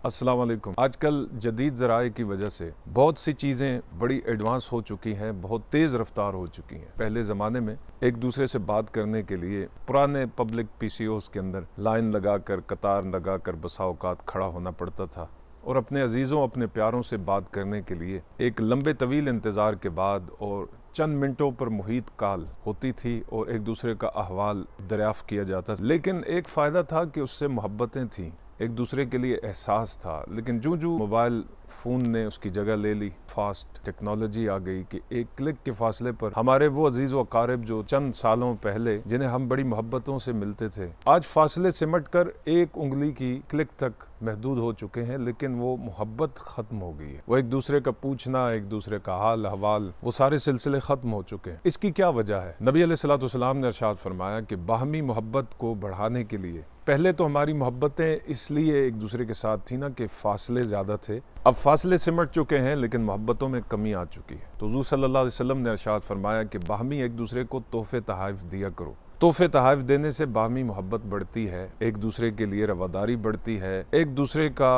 अस्सलाम वालेकुम। आजकल जदीद ज़राए की वजह से बहुत सी चीज़ें बड़ी एडवांस हो चुकी हैं, बहुत तेज़ रफ्तार हो चुकी हैं। पहले ज़माने में एक दूसरे से बात करने के लिए पुराने पब्लिक पीसीओज़ के अंदर लाइन लगाकर, कतार लगाकर बसा औकात खड़ा होना पड़ता था और अपने अजीज़ों, अपने प्यारों से बात करने के लिए एक लंबे तवील इंतज़ार के बाद और चंद मिनटों पर मुहीत काल होती थी और एक दूसरे का अहवाल दरियाफ़्त किया जाता था। लेकिन एक फ़ायदा था कि उससे मोहब्बतें थीं, एक दूसरे के लिए एहसास था। लेकिन जो मोबाइल फ़ोन ने उसकी जगह ले ली, फास्ट टेक्नोलॉजी आ गई कि एक क्लिक के फासले पर हमारे वो अजीज़ व अकारिब जो चंद सालों पहले जिन्हें हम बड़ी मोहब्बतों से मिलते थे, आज फासले सिमट कर एक उंगली की क्लिक तक महदूद हो चुके हैं। लेकिन वो मोहब्बत ख़त्म हो गई है। वो एक दूसरे का पूछना, एक दूसरे का हाल अहवाल, वो सारे सिलसिले ख़त्म हो चुके हैं। इसकी क्या वजह है? नबी अलैहिस्सलाम ने इरशाद फरमाया कि बाहमी मोहब्बत को बढ़ाने के लिए पहले तो हमारी मोहब्बतें इसलिए एक दूसरे के साथ थी ना कि फासले ज़्यादा थे। अब फासले सिमट चुके हैं लेकिन मोहब्बतों में कमी आ चुकी है। तो हुज़ूर सल्लल्लाहु अलैहि वसल्लम ने इरशाद फरमाया कि बाहमी एक दूसरे को तोहफे तहाइफ दिया करो। तोहफे तहाइफ देने से बाहमी मोहब्बत बढ़ती है, एक दूसरे के लिए रवादारी बढ़ती है, एक दूसरे का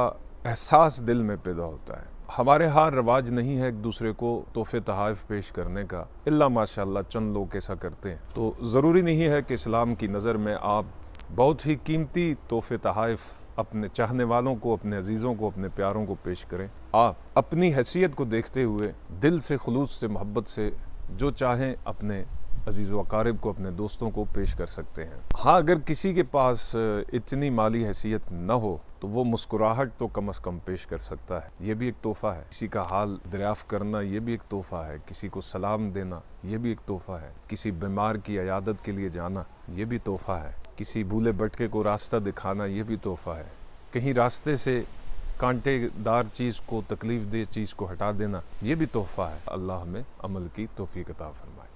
एहसास दिल में पैदा होता है। हमारे यहाँ रवाज नहीं है एक दूसरे को तोहफे तहाइफ पेश करने का, इल्ला माशाअल्लाह चंद लोग ऐसा करते हैं। तो ज़रूरी नहीं है कि इस्लाम की नज़र में आप बहुत ही कीमती तोहफे तहाइफ अपने चाहने वालों को, अपने अजीज़ों को, अपने प्यारों को पेश करें। आप अपनी हैसियत को देखते हुए दिल से, खुलूस से, मोहब्बत से जो चाहें अपने अजीज़ व अकारिब को, अपने दोस्तों को पेश कर सकते हैं। हाँ, अगर किसी के पास इतनी माली हैसियत न हो तो वो मुस्कुराहट तो कम से कम पेश कर सकता है, ये भी एक तोहफ़ा है। किसी का हाल दरियाफ़्त करना ये भी एक तोहफ़ा है। किसी को सलाम देना ये भी एक तोहफ़ा है। किसी बीमार की इयादत के लिए जाना ये भी तोहफ़ा है। किसी भूले भटके को रास्ता दिखाना ये भी तोहफ़ा है। कहीं रास्ते से कांटेदार चीज़ को, तकलीफ़ दे चीज़ को हटा देना ये भी तोहफ़ा है। अल्लाह हमें अमल की तौफ़ीक़ अता फरमाए।